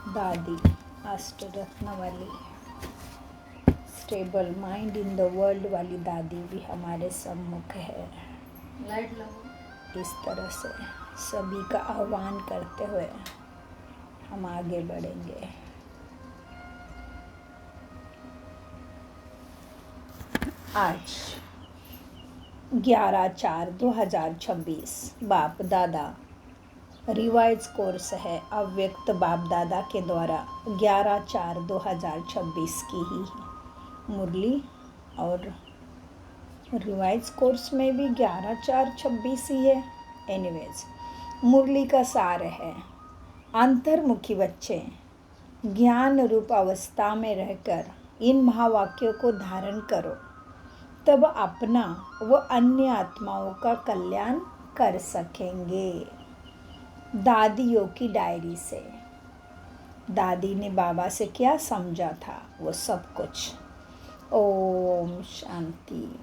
दादी अष्टरत्न वाली stable mind in the world वाली दादी भी हमारे सम्मुख है। लाइट लगाओ। इस तरह से सभी का आह्वान करते हुए हम आगे बढ़ेंगे। आज 11/4/2026 बाप दादा रिवाइज कोर्स है अव्यक्त बाप दादा के द्वारा 11/4/2026 की ही मुरली, और रिवाइज कोर्स में भी 11/4/26 ही है। एनीवेज, मुरली का सार है अंतर्मुखी बच्चे ज्ञान रूप अवस्था में रहकर इन महावाक्यों को धारण करो, तब अपना व अन्य आत्माओं का कल्याण कर सकेंगे। दादियों की डायरी से दादी ने बाबा से क्या समझा था वो सब कुछ। ओम शांति।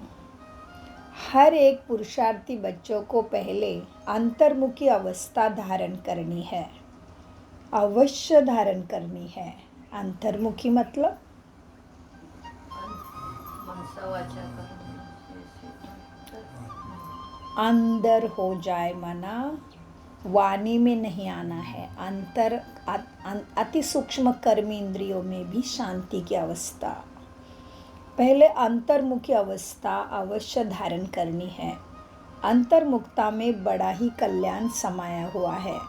हर एक पुरुषार्थी बच्चों को पहले अंतर्मुखी अवस्था धारण करनी है, अवश्य धारण करनी है। अंतर्मुखी मतलब अंदर हो जाए मना, वाणी में नहीं आना है। अंतर अति सूक्ष्म कर्म इंद्रियों में भी शांति की अवस्था, पहले अंतर्मुखी अवस्था अवश्य धारण करनी है। अंतर्मुखता में बड़ा ही कल्याण समाया हुआ है।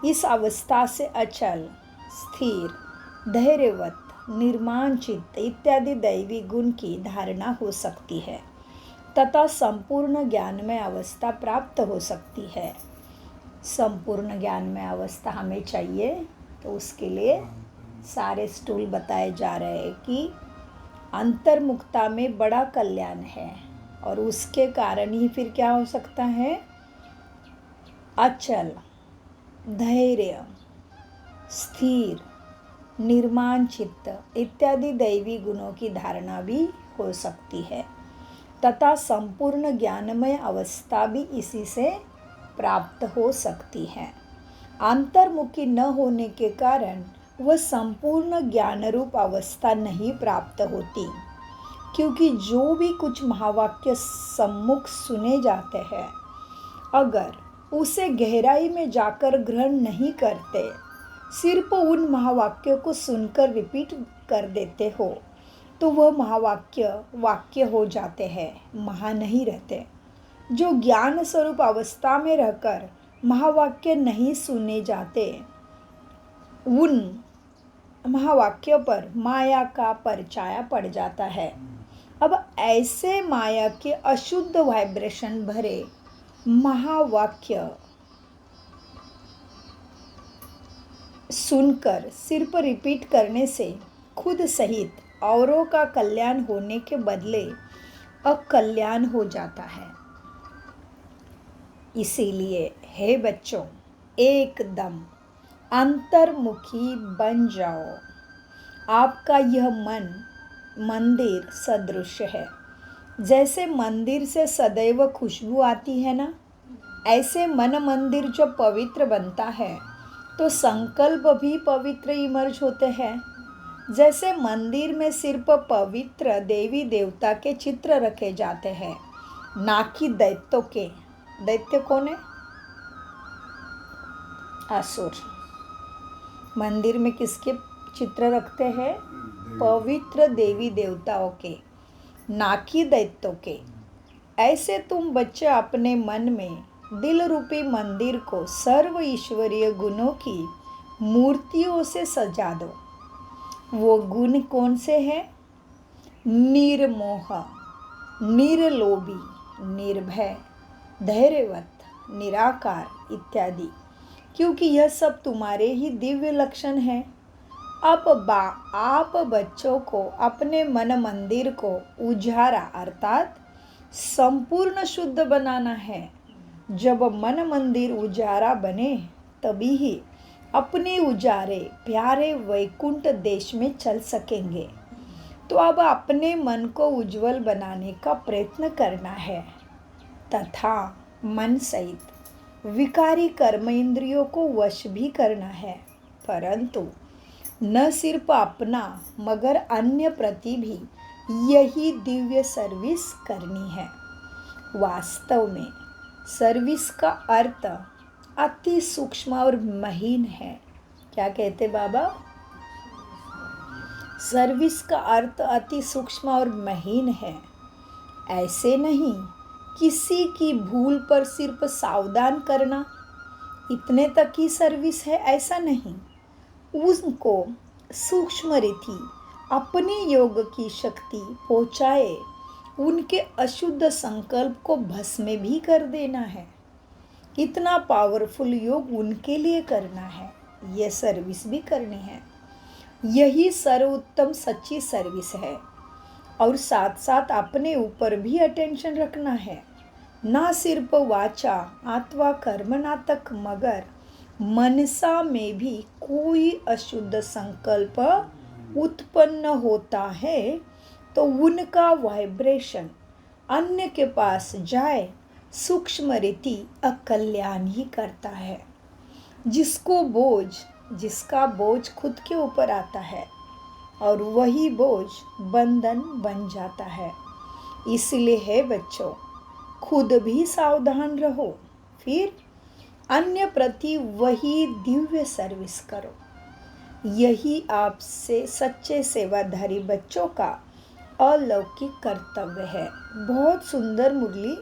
इस अवस्था से अचल, स्थिर, धैर्यवत, निर्माण चित्त इत्यादि दैवी गुण की धारणा हो सकती है तथा संपूर्ण ज्ञान में अवस्था प्राप्त हो सकती है। संपूर्ण ज्ञान में अवस्था हमें चाहिए, तो उसके लिए सारे स्टूल बताए जा रहे हैं कि अंतर्मुखता में बड़ा कल्याण है, और उसके कारण ही फिर क्या हो सकता है, अचल, धैर्य, स्थिर, निर्माण चित्त इत्यादि दैवी गुणों की धारणा भी हो सकती है तथा संपूर्ण ज्ञानमय अवस्था भी इसी से प्राप्त हो सकती है। अंतर्मुखी न होने के कारण वह संपूर्ण ज्ञान रूप अवस्था नहीं प्राप्त होती, क्योंकि जो भी कुछ महावाक्य सम्मुख सुने जाते हैं, अगर उसे गहराई में जाकर ग्रहण नहीं करते, सिर्फ उन महावाक्यों को सुनकर रिपीट कर देते हो, तो वह महावाक्य वाक्य हो जाते हैं, महा नहीं रहते। जो ज्ञान स्वरूप अवस्था में रहकर महावाक्य नहीं सुने जाते, उन महावाक्यों पर माया का परछाया पड़ जाता है। अब ऐसे माया के अशुद्ध वाइब्रेशन भरे महावाक्य सुनकर सिर्फ रिपीट करने से खुद सहित औरों का कल्याण होने के बदले अकल्याण हो जाता है। इसीलिए हे बच्चों, एकदम अंतर्मुखी बन जाओ। आपका यह मन मंदिर सदृश है। जैसे मंदिर से सदैव खुशबू आती है ना, ऐसे मन मंदिर जब पवित्र बनता है तो संकल्प भी पवित्र इमर्ज होते हैं। जैसे मंदिर में सिर्फ पवित्र देवी देवता के चित्र रखे जाते हैं, ना कि दैत्यों के। दैत्य कौन है? असुर। मंदिर में किसके चित्र रखते हैं? पवित्र देवी देवताओं के, ना कि दैत्यों के। ऐसे तुम बच्चे अपने मन में दिल रूपी मंदिर को सर्व ईश्वरीय गुणों की मूर्तियों से सजा दो। वो गुण कौन से हैं? निर्मोह, निर्लोभी, निर्भय, धैर्यवत, निराकार इत्यादि, क्योंकि यह सब तुम्हारे ही दिव्य लक्षण हैं। अब आप बच्चों को अपने मन मंदिर को उजारा अर्थात संपूर्ण शुद्ध बनाना है। जब मन मंदिर उजारा बने, तभी ही अपने उजारे प्यारे वैकुंठ देश में चल सकेंगे। तो अब अपने मन को उज्जवल बनाने का प्रयत्न करना है तथा मन सहित विकारी कर्म इंद्रियों को वश भी करना है। परंतु न सिर्फ अपना मगर अन्य प्रति भी यही दिव्य सर्विस करनी है। वास्तव में सर्विस का अर्थ अति सूक्ष्म और महीन है। क्या कहते बाबा? सर्विस का अर्थ अति सूक्ष्म और महीन है। ऐसे नहीं किसी की भूल पर सिर्फ सावधान करना इतने तक की सर्विस है, ऐसा नहीं। उनको सूक्ष्म रीति अपने योग की शक्ति पहुँचाए, उनके अशुद्ध संकल्प को भस्म भी कर देना है। इतना पावरफुल योग उनके लिए करना है, ये सर्विस भी करनी है। यही सर्वोत्तम सच्ची सर्विस है। और साथ साथ अपने ऊपर भी अटेंशन रखना है, ना सिर्फ वाचा अथवा कर्मणा तक मगर मनसा में भी कोई अशुद्ध संकल्प उत्पन्न होता है तो उनका वाइब्रेशन अन्य के पास जाए, सूक्ष्म रीति अकल्याण ही करता है। जिसका बोझ खुद के ऊपर आता है और वही बोझ बंधन बन जाता है। इसलिए है बच्चों, खुद भी सावधान रहो, फिर अन्य प्रति वही दिव्य सर्विस करो। यही आपसे सच्चे सेवाधारी बच्चों का अलौकिक कर्तव्य है। बहुत सुंदर मुरली,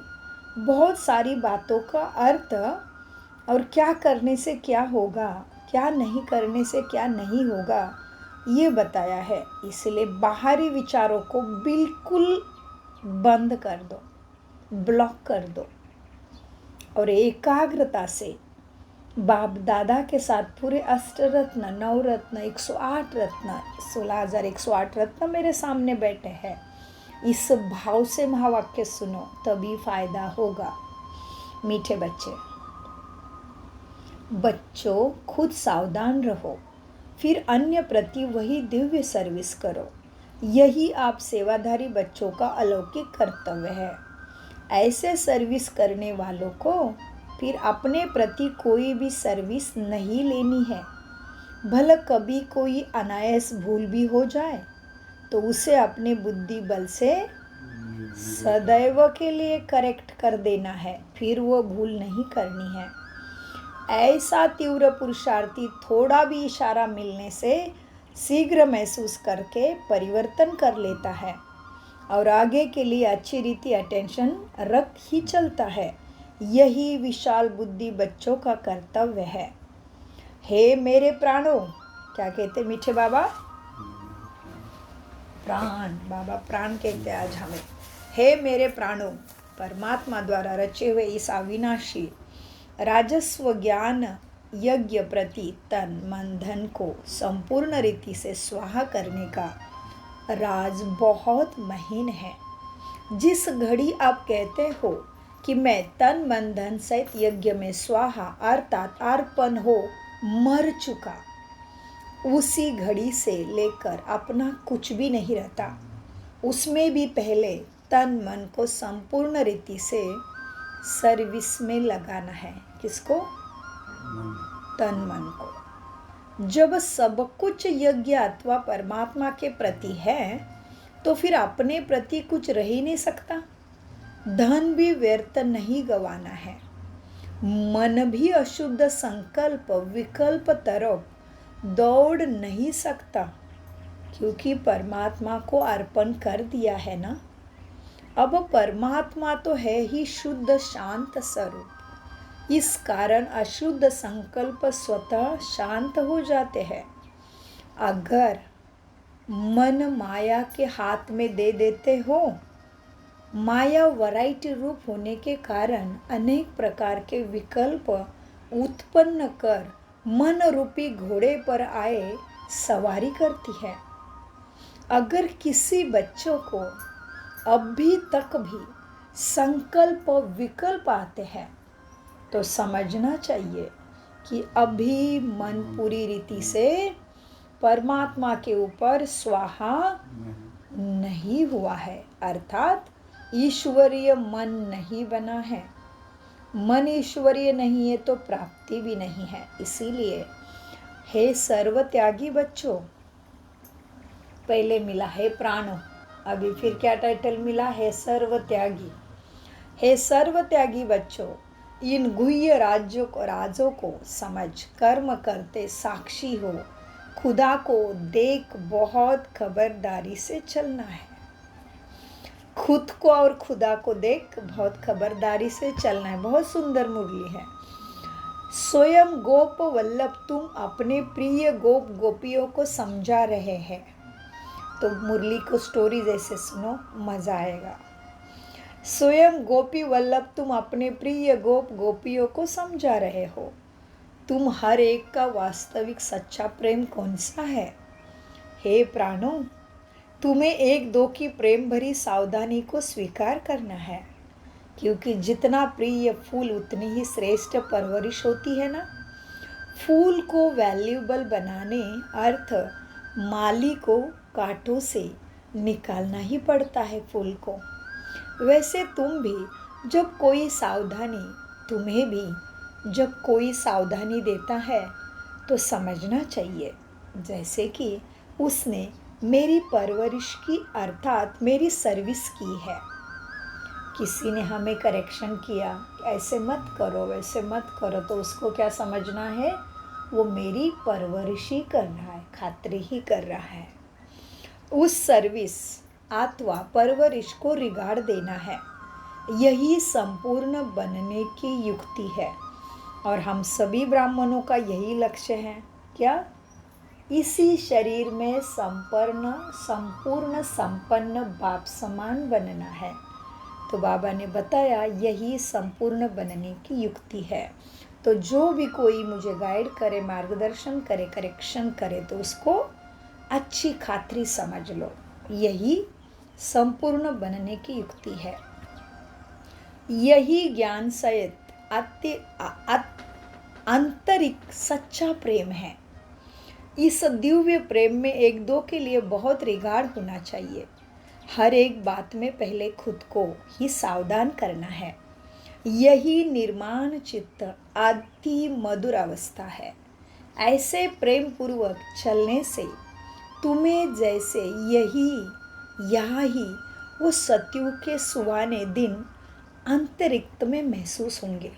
बहुत सारी बातों का अर्थ और क्या करने से क्या होगा, क्या नहीं करने से क्या नहीं होगा, ये बताया है। इसलिए बाहरी विचारों को बिल्कुल बंद कर दो, ब्लॉक कर दो और एकाग्रता से बाप दादा के साथ पूरे अष्टरत्न, नवरत्न, 108 रत्न, 16,108 रत्न मेरे सामने बैठे हैं। इस भाव से महावाक्य सुनो, तभी फायदा होगा। मीठे बच्चों खुद सावधान रहो, फिर अन्य प्रति वही दिव्य सर्विस करो। यही आप सेवाधारी बच्चों का अलौकिक कर्तव्य है। ऐसे सर्विस करने वालों को फिर अपने प्रति कोई भी सर्विस नहीं लेनी है। भले कभी कोई अनायास भूल भी हो जाए तो उसे अपने बुद्धि बल से सदैव के लिए करेक्ट कर देना है, फिर वो भूल नहीं करनी है। ऐसा तीव्र पुरुषार्थी थोड़ा भी इशारा मिलने से शीघ्र महसूस करके परिवर्तन कर लेता है और आगे के लिए अच्छी रीति अटेंशन रख ही चलता है। यही विशाल बुद्धि बच्चों का कर्तव्य है। हे मेरे प्राणों, क्या कहते मीठे बाबा? प्राण, बाबा प्राण कहते आज हमें। हे मेरे प्राणों, परमात्मा द्वारा रचे हुए इस अविनाशी राजस्व ज्ञान यज्ञ प्रति तन मन धन को संपूर्ण रीति से स्वाहा करने का राज बहुत महीन है। जिस घड़ी आप कहते हो कि मैं तन मन धन सहित यज्ञ में स्वाहा अर्थात अर्पण हो मर चुका, उसी घड़ी से लेकर अपना कुछ भी नहीं रहता। उसमें भी पहले तन मन को संपूर्ण रीति से सर्विस में लगाना है। किसको? तन मन को। जब सब कुछ यज्ञ अथवा परमात्मा के प्रति है तो फिर अपने प्रति कुछ रह ही नहीं सकता। धन भी व्यर्थ नहीं गंवाना है, मन भी अशुद्ध संकल्प विकल्प तरफ दौड़ नहीं सकता, क्योंकि परमात्मा को अर्पण कर दिया है ना। अब परमात्मा तो है ही शुद्ध शांत स्वरूप, इस कारण अशुद्ध संकल्प स्वतः शांत हो जाते हैं। अगर मन माया के हाथ में दे देते हो, माया वैरायटी रूप होने के कारण अनेक प्रकार के विकल्प उत्पन्न कर मन रूपी घोड़े पर आए सवारी करती है। अगर किसी बच्चों को अभी तक भी संकल्प विकल्प आते हैं तो समझना चाहिए कि अभी मन पूरी रीति से परमात्मा के ऊपर स्वाहा नहीं हुआ है, अर्थात ईश्वरीय मन नहीं बना है। मन ईश्वरीय नहीं है तो प्राप्ति भी नहीं है। इसीलिए हे सर्व त्यागी बच्चों, पहले मिला है प्राणों, अभी फिर क्या टाइटल मिला है? सर्व त्यागी। हे सर्व त्यागी बच्चों, इन गुह्य राजों को समझ कर्म करते साक्षी हो, खुदा को देख बहुत खबरदारी से चलना है। खुद को और खुदा को देख बहुत खबरदारी से चलना है। बहुत सुंदर मुरली है। स्वयं गोप वल्लभ, तुम अपने प्रिय गोप गोपियों को समझा रहे हैं। तो मुरली को स्टोरी जैसे सुनो, मजा आएगा। स्वयं गोपी वल्लभ, तुम अपने प्रिय गोप गोपियों को समझा रहे हो। तुम हर एक का वास्तविक सच्चा प्रेम कौन सा है? हे प्राणों, तुम्हें एक दो की प्रेम भरी सावधानी को स्वीकार करना है, क्योंकि जितना प्रिय फूल उतनी ही श्रेष्ठ परवरिश होती है ना। फूल को वैल्यूएबल बनाने अर्थ माली को कांटों से निकालना ही पड़ता है फूल को। वैसे तुम्हें भी जब कोई सावधानी देता है तो समझना चाहिए, जैसे कि उसने मेरी परवरिश की अर्थात मेरी सर्विस की है। किसी ने हमें करेक्शन किया, ऐसे मत करो वैसे मत करो, तो उसको क्या समझना है? वो मेरी परवरिश ही कर रहा है, खातिर ही कर रहा है। उस सर्विस अथवा परवरिश को रिगार्ड देना है। यही संपूर्ण बनने की युक्ति है, और हम सभी ब्राह्मणों का यही लक्ष्य है। क्या? इसी शरीर में संपूर्ण संपन्न बाप समान बनना है। तो बाबा ने बताया यही संपूर्ण बनने की युक्ति है। तो जो भी कोई मुझे गाइड करे, मार्गदर्शन करे, करेक्शन करे, तो उसको अच्छी खातरी समझ लो, यही संपूर्ण बनने की युक्ति है। यही ज्ञान सहित आंतरिक सच्चा प्रेम है। इस दिव्य प्रेम में एक दो के लिए बहुत रिगार्ड होना चाहिए। हर एक बात में पहले खुद को ही सावधान करना है। यही निर्माण चित्त अति मधुर अवस्था है। ऐसे प्रेम पूर्वक चलने से तुम्हें जैसे यहाँ ही वो सतयुग के सुहाने दिन अंतरिक्ष में महसूस होंगे।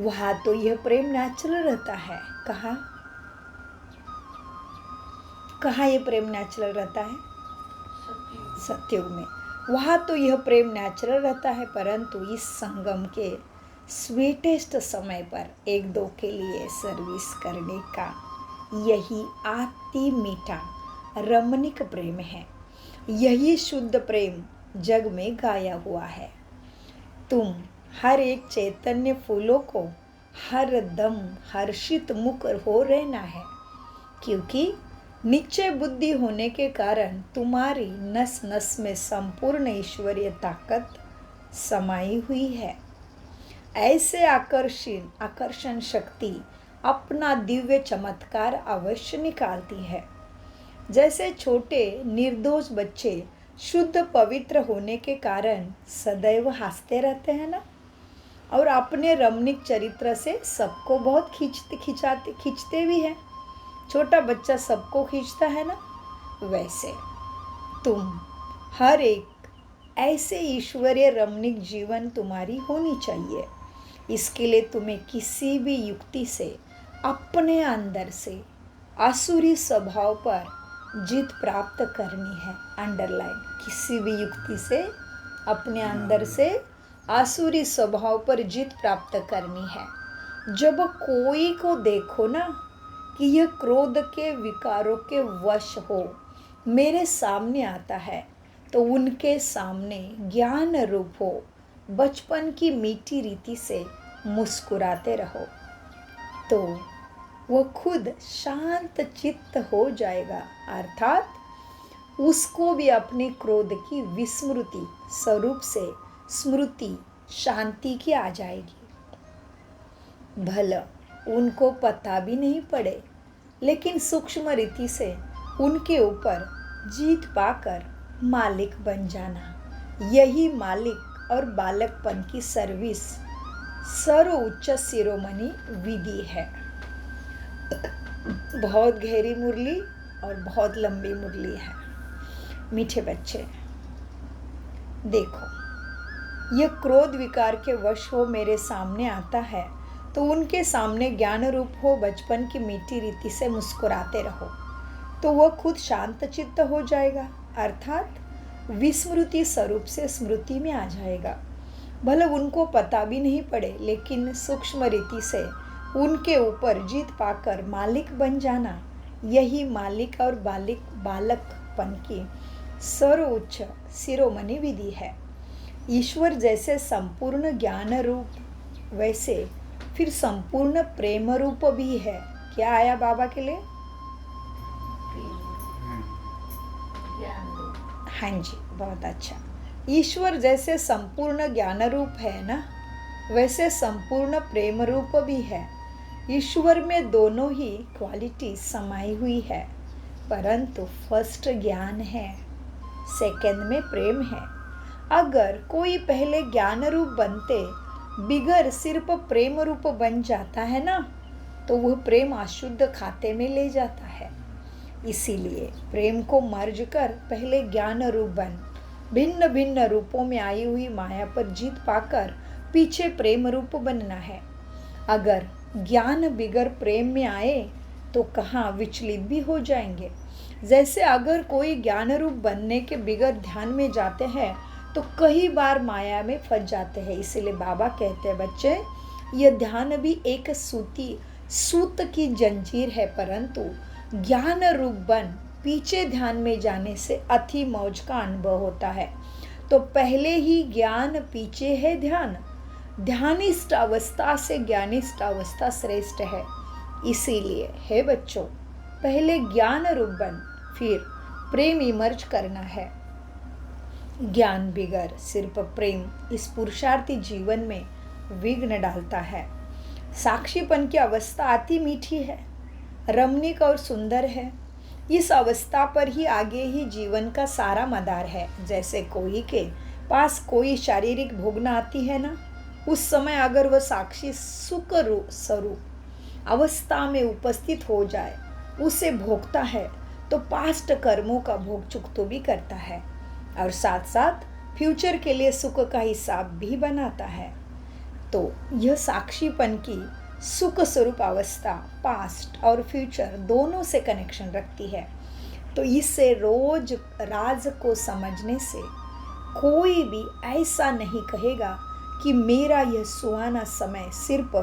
वहाँ तो यह प्रेम नेचुरल रहता है। कहाँ ये प्रेम नेचुरल रहता है? सतयुग में। वहाँ तो यह प्रेम नेचुरल रहता है, परंतु इस संगम के स्वीटेस्ट समय पर एक दो के लिए सर्विस करने का यही अति मीठा रमणीक प्रेम है। यही शुद्ध प्रेम जग में गाया हुआ है। तुम हर एक चैतन्य फूलों को हर दम हर्षित मुख हो रहना है, क्योंकि निश्चय बुद्धि होने के कारण तुम्हारी नस नस में संपूर्ण ईश्वरीय ताकत समाई हुई है। ऐसे आकर्षण शक्ति अपना दिव्य चमत्कार अवश्य निकालती है। जैसे छोटे निर्दोष बच्चे शुद्ध पवित्र होने के कारण सदैव हंसते रहते हैं ना, और अपने रमणीक चरित्र से सबको बहुत खींचते भी हैं। छोटा बच्चा सबको खींचता है ना, वैसे तुम हर एक ऐसे ईश्वरीय रमणीक जीवन तुम्हारी होनी चाहिए। इसके लिए तुम्हें किसी भी युक्ति से अपने अंदर से आसुरी स्वभाव पर जीत प्राप्त करनी है। अंडरलाइन, किसी भी युक्ति से अपने अंदर से आसुरी स्वभाव पर जीत प्राप्त करनी है। जब कोई को देखो ना कि यह क्रोध के विकारों के वश हो मेरे सामने आता है, तो उनके सामने ज्ञान रूप हो बचपन की मीठी रीति से मुस्कुराते रहो, तो वह खुद शांत चित्त हो जाएगा। अर्थात उसको भी अपने क्रोध की विस्मृति स्वरूप से स्मृति शांति की आ जाएगी। भला उनको पता भी नहीं पड़े, लेकिन सूक्ष्म रीति से उनके ऊपर जीत पाकर मालिक बन जाना, यही मालिक और बालकपन की सर्विस सर्वोच्च शिरोमणि विधि है। बहुत गहरी मुरली और बहुत लंबी मुरली है। मीठे बच्चे, देखो, यह क्रोध विकार के वश हो मेरे सामने आता है तो उनके सामने ज्ञान रूप हो बचपन की मीठी रीति से मुस्कुराते रहो तो वह खुद शांत चित्त हो जाएगा, अर्थात विस्मृति स्वरूप से स्मृति में आ जाएगा। भले उनको पता भी नहीं पड़े, लेकिन सूक्ष्म रीति से उनके ऊपर जीत पाकर मालिक बन जाना, यही मालिक और बालकपन की सर्वोच्च शिरोमणि विधि है। ईश्वर जैसे संपूर्ण ज्ञान रूप, वैसे फिर संपूर्ण प्रेम रूप भी है। क्या आया बाबा के लिए? हाँ जी, बहुत अच्छा। ईश्वर जैसे संपूर्ण ज्ञान रूप है ना, वैसे संपूर्ण प्रेम रूप भी है। ईश्वर में दोनों ही क्वालिटी समाई हुई है, परंतु फर्स्ट ज्ञान है, सेकंड में प्रेम है। अगर कोई पहले ज्ञान रूप बनते बिगर सिर्फ प्रेम रूप बन जाता है ना, तो वह प्रेम अशुद्ध खाते में ले जाता है। इसीलिए प्रेम को मर्ज कर पहले ज्ञान रूप बन भिन्न भिन्न रूपों में आई हुई माया पर जीत पाकर पीछे प्रेम रूप बनना है। अगर ज्ञान बिगर प्रेम में आए तो कहाँ विचलित भी हो जाएंगे। जैसे अगर कोई ज्ञान रूप बनने के बिगर ध्यान में जाते हैं तो कई बार माया में फंस जाते हैं। इसीलिए बाबा कहते हैं, बच्चे, यह ध्यान भी एक सूत की जंजीर है, परंतु ज्ञान रूप बन पीछे ध्यान में जाने से अति मौज का अनुभव होता है। तो पहले ही ज्ञान, पीछे है ध्यान। ध्यानिष्ठ अवस्था से ज्ञानिष्ठ अवस्था श्रेष्ठ है। इसीलिए हे बच्चों, पहले ज्ञान रूप बन फिर प्रेम इमर्ज करना है। ज्ञान बिगर सिर्फ प्रेम इस पुरुषार्थी जीवन में विघ्न डालता है। साक्षीपन की अवस्था अति मीठी है, रमणीक और सुंदर है। इस अवस्था पर ही आगे ही जीवन का सारा मदार है। जैसे कोई के पास कोई शारीरिक भोगना आती है ना, उस समय अगर वह साक्षी सुख स्वरूप अवस्था में उपस्थित हो जाए, उसे भोगता है तो पास्ट कर्मों का भोग चुकतो भी करता है और साथ साथ फ्यूचर के लिए सुख का हिसाब भी बनाता है। तो यह साक्षीपन की सुख स्वरूप अवस्था पास्ट और फ्यूचर दोनों से कनेक्शन रखती है। तो इससे रोज राज को समझने से कोई भी ऐसा नहीं कहेगा कि मेरा यह सुहाना समय सिर्फ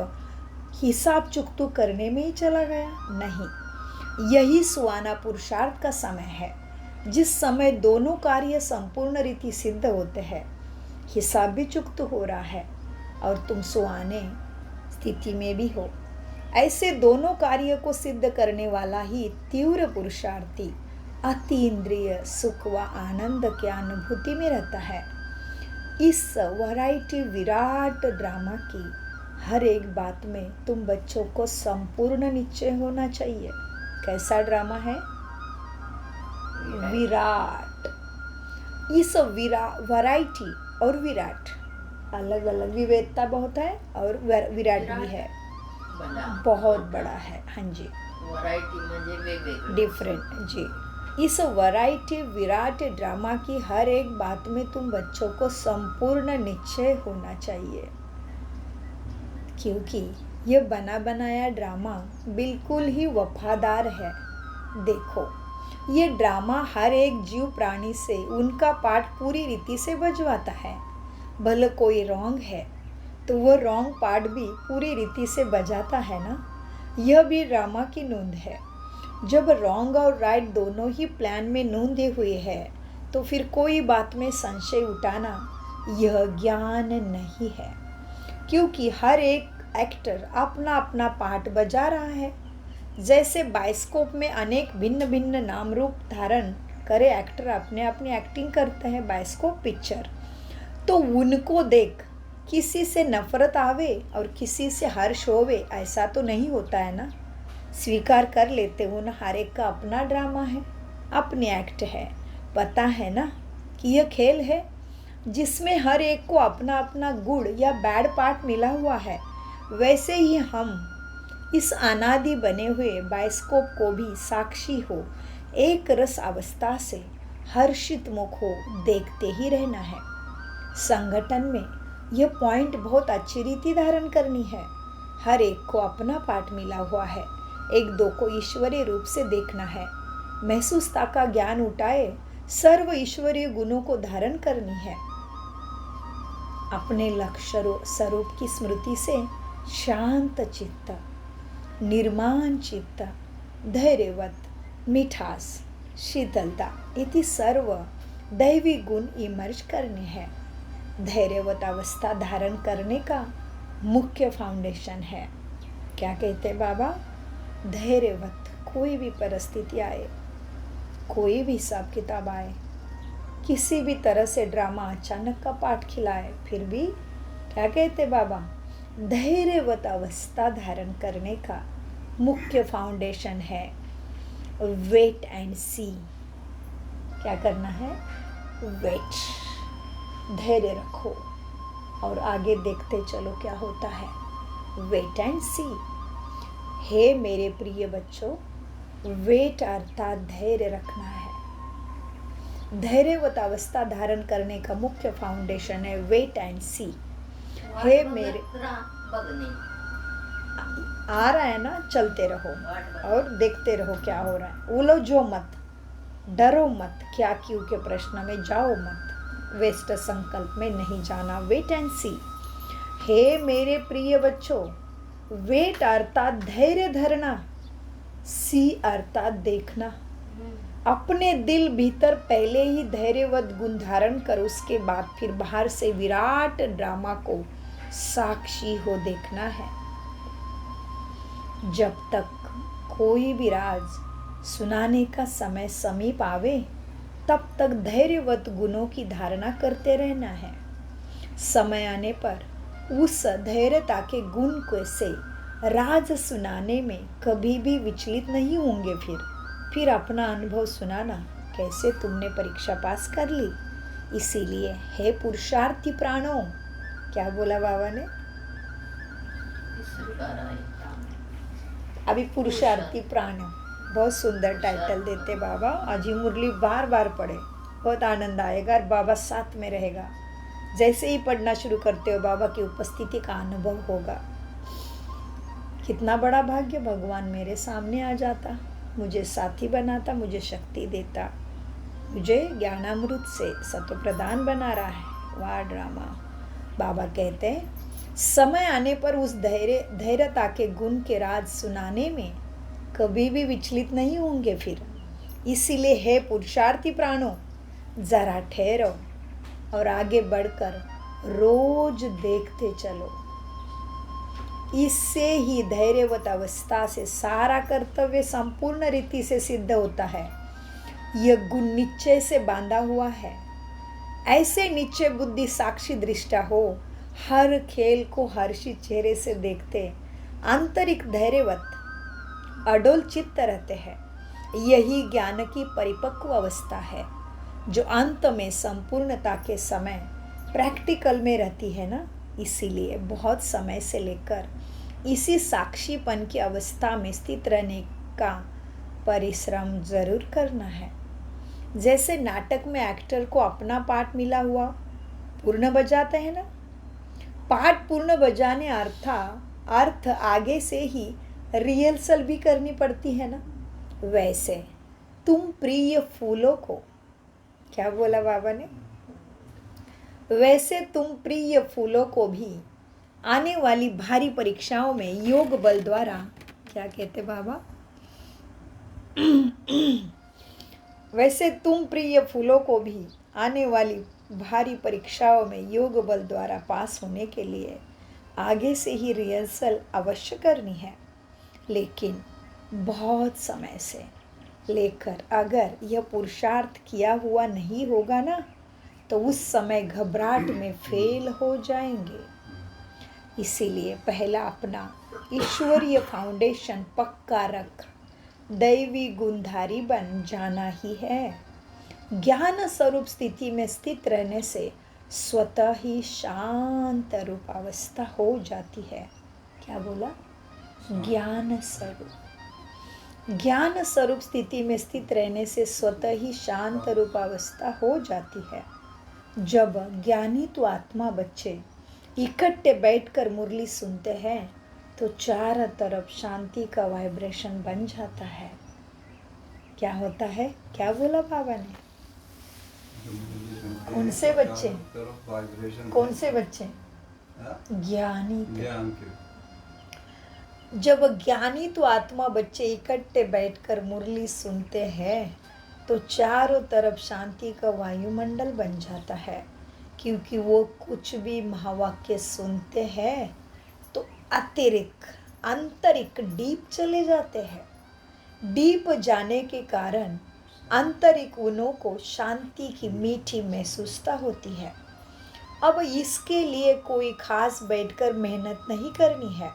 हिसाब चुकतो करने में ही चला गया। नहीं, यही सुहाना पुरुषार्थ का समय है, जिस समय दोनों कार्य संपूर्ण रीति सिद्ध होते हैं, हिसाब भी चुकत हो रहा है और तुम सुहाने स्थिति में भी हो। ऐसे दोनों कार्य को सिद्ध करने वाला ही तीव्र पुरुषार्थी अति इंद्रिय सुख व आनंद के अनुभूति में रहता है। इस वैरायटी विराट ड्रामा की हर एक बात में तुम बच्चों को संपूर्ण निश्चय होना चाहिए। कैसा ड्रामा है? विराट। इस वैरायटी और विराट अलग अलग विविधता बहुत है और विराट भी है, बहुत बड़ा है। हाँ जी, वैरायटी म्हणजे वेगवेगळं, डिफरेंट जी। इस वैरायटी विराट ड्रामा की हर एक बात में तुम बच्चों को संपूर्ण निश्चय होना चाहिए, क्योंकि यह बना बनाया ड्रामा बिल्कुल ही वफादार है। देखो, ये ड्रामा हर एक जीव प्राणी से उनका पार्ट पूरी रीति से बजवाता है। भले कोई रॉन्ग है तो वह रॉन्ग पार्ट भी पूरी रीति से बजाता है ना। यह भी ड्रामा की नूंद है। जब रॉन्ग और राइट दोनों ही प्लान में नूंदे हुए है तो फिर कोई बात में संशय उठाना यह ज्ञान नहीं है, क्योंकि हर एक एक्टर अपना अपना पार्ट बजा रहा है। जैसे बायोस्कोप में अनेक भिन्न भिन्न नाम रूप धारण करे एक्टर अपने अपनी एक्टिंग करते हैं बायोस्कोप पिक्चर, तो उनको देख किसी से नफरत आवे और किसी से हर्ष होवे, ऐसा तो नहीं होता है ना। स्वीकार कर लेते हो ना, हर एक का अपना ड्रामा है, अपनी एक्ट है। पता है ना कि यह खेल है जिसमें हर एक को अपना अपना गुड या बैड पार्ट मिला हुआ है। वैसे ही हम इस अनादि बने हुए बायोस्कोप को भी साक्षी हो, एक रस अवस्था से हर्षित मुख हो देखते ही रहना है। संगठन में यह पॉइंट बहुत अच्छी रीति धारण करनी है। हर एक को अपना पाठ मिला हुआ है, एक दो को ईश्वरीय रूप से देखना है। महसूसता का ज्ञान उठाए सर्व ईश्वरीय गुणों को धारण करनी है। अपने लक्ष्य स्वरूप की स्मृति से शांत चित्त, निर्माण चित्त, धैर्यवत, मिठास, शीतलता इति सर्व दैवी गुण इमर्ज करने हैं। धैर्यवत अवस्था धारण करने का मुख्य फाउंडेशन है। क्या कहते बाबा? धैर्यवत, कोई भी परिस्थिति आए, कोई भी हिसाब किताब आए, किसी भी तरह से ड्रामा अचानक का पाठ खिलाए, फिर भी क्या कहते बाबा? धैर्यवत अवस्था धारण करने का मुख्य फाउंडेशन है वेट एंड सी। क्या करना है? वेट, धैर्य रखो और आगे देखते चलो क्या होता है। वेट एंड सी। हे मेरे प्रिय बच्चों, वेट अर्थात धैर्य रखना है। धैर्यवत अवस्था धारण करने का मुख्य फाउंडेशन है वेट एंड सी। हे मेरे आ रहा है ना, चलते रहो और देखते रहो क्या हो रहा है। उलझो मत, डरो मत, क्या क्यों के प्रश्न में जाओ मत, वेस्ट संकल्प में नहीं जाना। वेट एंड सी। हे मेरे प्रिय बच्चों, वेट अर्थात धैर्य धरना, सी अर्थात देखना। अपने दिल भीतर पहले ही धैर्यवत गुण धारण कर उसके बाद फिर बाहर से विराट ड्रामा को साक्षी हो देखना है। जब तक कोई भी राज सुनाने का समय समीप आवे तब तक धैर्यवत गुणों की धारणा करते रहना है। समय आने पर उस धैर्यता के गुण को से राज सुनाने में कभी भी विचलित नहीं होंगे। फिर अपना अनुभव सुनाना, कैसे तुमने परीक्षा पास कर ली। इसीलिए हे पुरुषार्थी प्राणों, क्या बोला बाबा ने? अभी पुरुषार्थी प्राणों, बहुत सुंदर टाइटल देते बाबा। आज ही मुरली बार बार पढ़े, बहुत आनंद आएगा और बाबा साथ में रहेगा। जैसे ही पढ़ना शुरू करते हो बाबा की उपस्थिति का अनुभव होगा। कितना बड़ा भाग्य, भगवान मेरे सामने आ जाता, मुझे साथी बनाता, मुझे शक्ति देता, मुझे ज्ञानामृत से सत्व प्रदान बना रहा है। वाह ड्रामा। बाबा कहते हैं समय आने पर उस धैर्यता के गुण के राज सुनाने में कभी भी विचलित नहीं होंगे। फिर इसीलिए हे पुरुषार्थी प्राणों, जरा ठहरो और आगे बढ़कर रोज देखते चलो। इससे ही धैर्यवत अवस्था से सारा कर्तव्य संपूर्ण रीति से सिद्ध होता है। यह गुण निश्चय से बांधा हुआ है। ऐसे निश्चय बुद्धि साक्षी दृष्टा हो, हर खेल को हर्षित चेहरे से देखते, आंतरिक धैर्यवत अडोल चित्त रहते हैं। यही ज्ञान की परिपक्व अवस्था है जो अंत में संपूर्णता के समय प्रैक्टिकल में रहती है ना। इसीलिए बहुत समय से लेकर इसी साक्षीपन की अवस्था में स्थित रहने का परिश्रम जरूर करना है। जैसे नाटक में एक्टर को अपना पार्ट मिला हुआ पूर्ण बजाते हैं ना, पार्ट पूर्ण बजाने अर्थ आगे से ही रिहर्सल भी करनी पड़ती है ना। वैसे तुम प्रिय फूलों को, क्या बोला बाबा ने? वैसे तुम प्रिय फूलों को भी आने वाली भारी परीक्षाओं में योग बल द्वारा, क्या कहते बाबा? वैसे तुम प्रिय फूलों को भी आने वाली भारी परीक्षाओं में योग बल द्वारा पास होने के लिए आगे से ही रिहर्सल अवश्य करनी है। लेकिन बहुत समय से लेकर अगर यह पुरुषार्थ किया हुआ नहीं होगा ना, तो उस समय घबराहट में फेल हो जाएंगे। इसीलिए पहला अपना ईश्वरीय फाउंडेशन पक्का रख दैवी गुणधारी बन जाना ही है। ज्ञान स्वरूप स्थिति में स्थित रहने से स्वतः ही शांत रूप अवस्था हो जाती है। क्या बोला? ज्ञान स्वरूप। ज्ञान स्वरूप स्थिति में स्थित रहने से स्वतः ही शांत रूप अवस्था हो जाती है। जब ज्ञानी तो आत्मा बच्चे इकट्ठे बैठकर मुरली सुनते हैं तो चारों तरफ शांति का वाइब्रेशन बन जाता है। क्या होता है? क्या बोला बाबा ने? कौन से बच्चे? कौन से बच्चे? ज्ञानी। जब ज्ञानी तो आत्मा बच्चे इकट्ठे बैठकर मुरली सुनते हैं तो चारों तरफ शांति का वायुमंडल बन जाता है, क्योंकि वो कुछ भी महावाक्य सुनते हैं तो अतिरिक्त आंतरिक डीप चले जाते हैं। डीप जाने के कारण आंतरिक उन्हों को शांति की मीठी महसूसता होती है। अब इसके लिए कोई खास बैठकर मेहनत नहीं करनी है,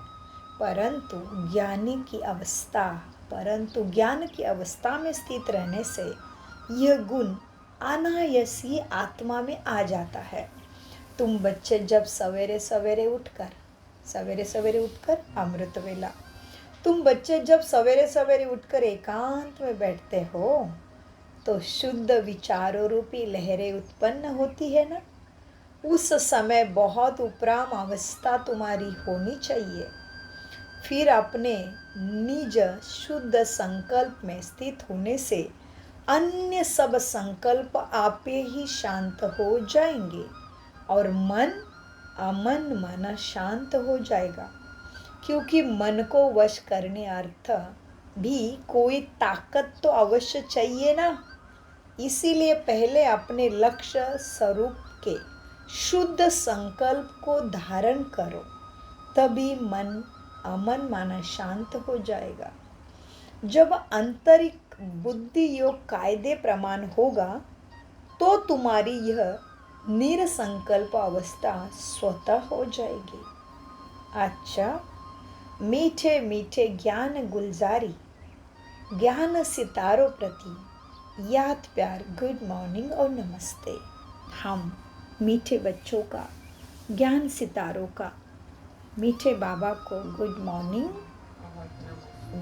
परंतु ज्ञान की अवस्था में स्थित रहने से यह गुण अनायास ही आत्मा में आ जाता है। तुम बच्चे जब सवेरे सवेरे उठकर अमृत वेला, तुम बच्चे जब सवेरे सवेरे उठकर एकांत में बैठते हो तो शुद्ध विचारों रूपी लहरें उत्पन्न होती है ना। उस समय बहुत उपराम अवस्था तुम्हारी होनी चाहिए। फिर अपने निज शुद्ध संकल्प में स्थित होने से अन्य सब संकल्प आपे ही शांत हो जाएंगे और मन शांत हो जाएगा, क्योंकि मन को वश करने अर्थ भी कोई ताकत तो अवश्य चाहिए ना। इसीलिए पहले अपने लक्ष्य स्वरूप के शुद्ध संकल्प को धारण करो, तभी अमन माना शांत हो जाएगा। जब आंतरिक बुद्धि योग कायदे प्रमाण होगा तो तुम्हारी यह निरसंकल्प अवस्था स्वतः हो जाएगी। अच्छा, मीठे मीठे ज्ञान गुलजारी, ज्ञान सितारों प्रति याद प्यार, गुड मॉर्निंग और नमस्ते। हम मीठे बच्चों का, ज्ञान सितारों का, मीठे बाबा को गुड मॉर्निंग,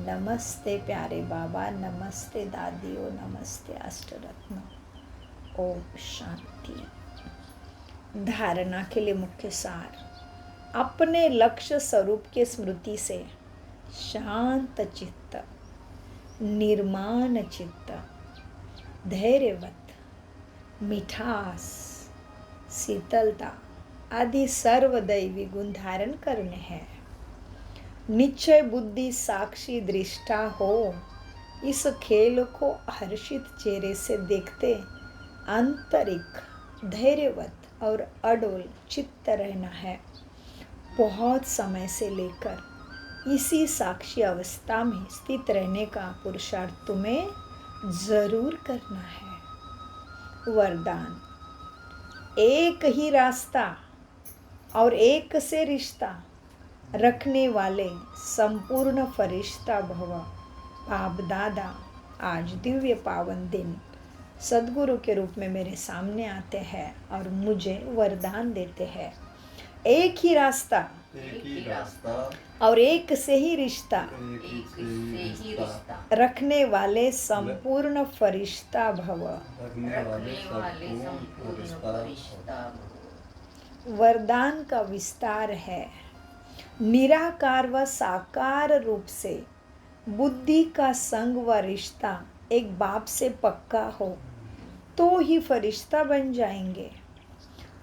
नमस्ते प्यारे बाबा, नमस्ते दादियों, नमस्ते अष्टरत्न। ओम शांति। धारणा के लिए मुख्य सार: अपने लक्ष्य स्वरूप के स्मृति से शांत चित्त, निर्माण चित्त, धैर्यवत, मिठास, शीतलता आदि सर्वदैवी गुण धारण करने हैं। निश्चय बुद्धि साक्षी दृष्टा हो। इस खेल को हर्षित चेहरे से देखते आंतरिक धैर्यवत और अडोल चित्त रहना है। बहुत समय से लेकर इसी साक्षी अवस्था में स्थित रहने का पुरुषार्थ तुम्हें जरूर करना है। वरदान: एक ही रास्ता और एक से रिश्ता रखने वाले संपूर्ण फरिश्ता भव बाप दादा आज दिव्य पावन दिन सद्गुरु के रूप में मेरे सामने आते हैं और मुझे वरदान देते हैं। एक ही रास्ता और एक से ही रिश्ता रखने वाले संपूर्ण फरिश्ता भव। वरदान का विस्तार है: निराकार व साकार रूप से बुद्धि का संग व रिश्ता एक बाप से पक्का हो तो ही फरिश्ता बन जाएंगे।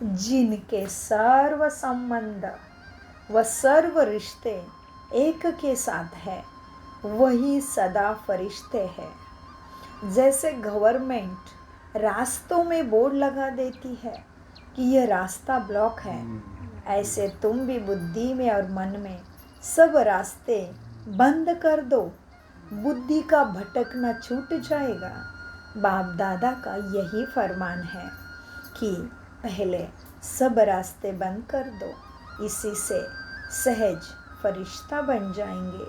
जिनके सर्व संबंध व सर्व रिश्ते एक के साथ है वही सदा फरिश्ते हैं। जैसे गवर्नमेंट रास्तों में बोर्ड लगा देती है कि यह रास्ता ब्लॉक है, ऐसे तुम भी बुद्धि में और मन में सब रास्ते बंद कर दो, बुद्धि का भटकना छूट जाएगा। बाप दादा का यही फरमान है कि पहले सब रास्ते बंद कर दो, इसी से सहज फरिश्ता बन जाएंगे।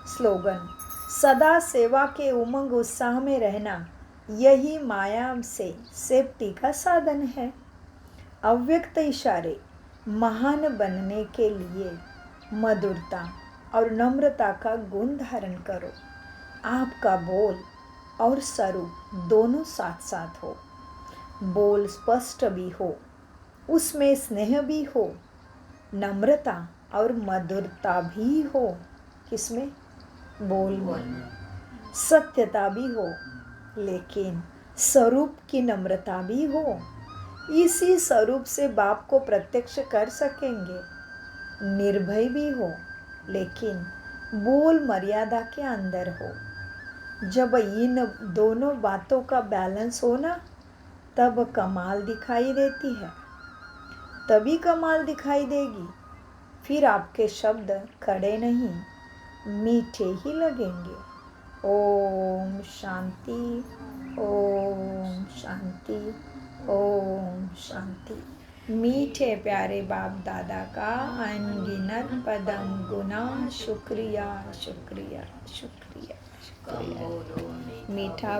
स्लोगन: सदा सेवा के उमंग उत्साह में रहना यही माया से सेफ्टी का साधन है। अव्यक्त इशारे: महान बनने के लिए मधुरता, और नम्रता का गुण धारण करो। आपका बोल और स्वरूप दोनों साथ साथ हो। बोल स्पष्ट भी हो, उसमें स्नेह भी हो, नम्रता और मधुरता भी हो। किसमें? बोल में। सत्यता भी हो, लेकिन स्वरूप की नम्रता भी हो। इसी स्वरूप से बाप को प्रत्यक्ष कर सकेंगे। निर्भय भी हो, लेकिन बोल मर्यादा के अंदर हो। जब इन दोनों बातों का बैलेंस हो ना, तब कमाल दिखाई देती है। तभी कमाल दिखाई देगी। फिर आपके शब्द खड़े नहीं, मीठे ही लगेंगे। ओम शांति, ओम शांति, ओम शांति। मीठे प्यारे बाप दादा का अनगिनत पदम गुना शुक्रिया शुक्रिया शुक्रिया शुक्रिया। मीठा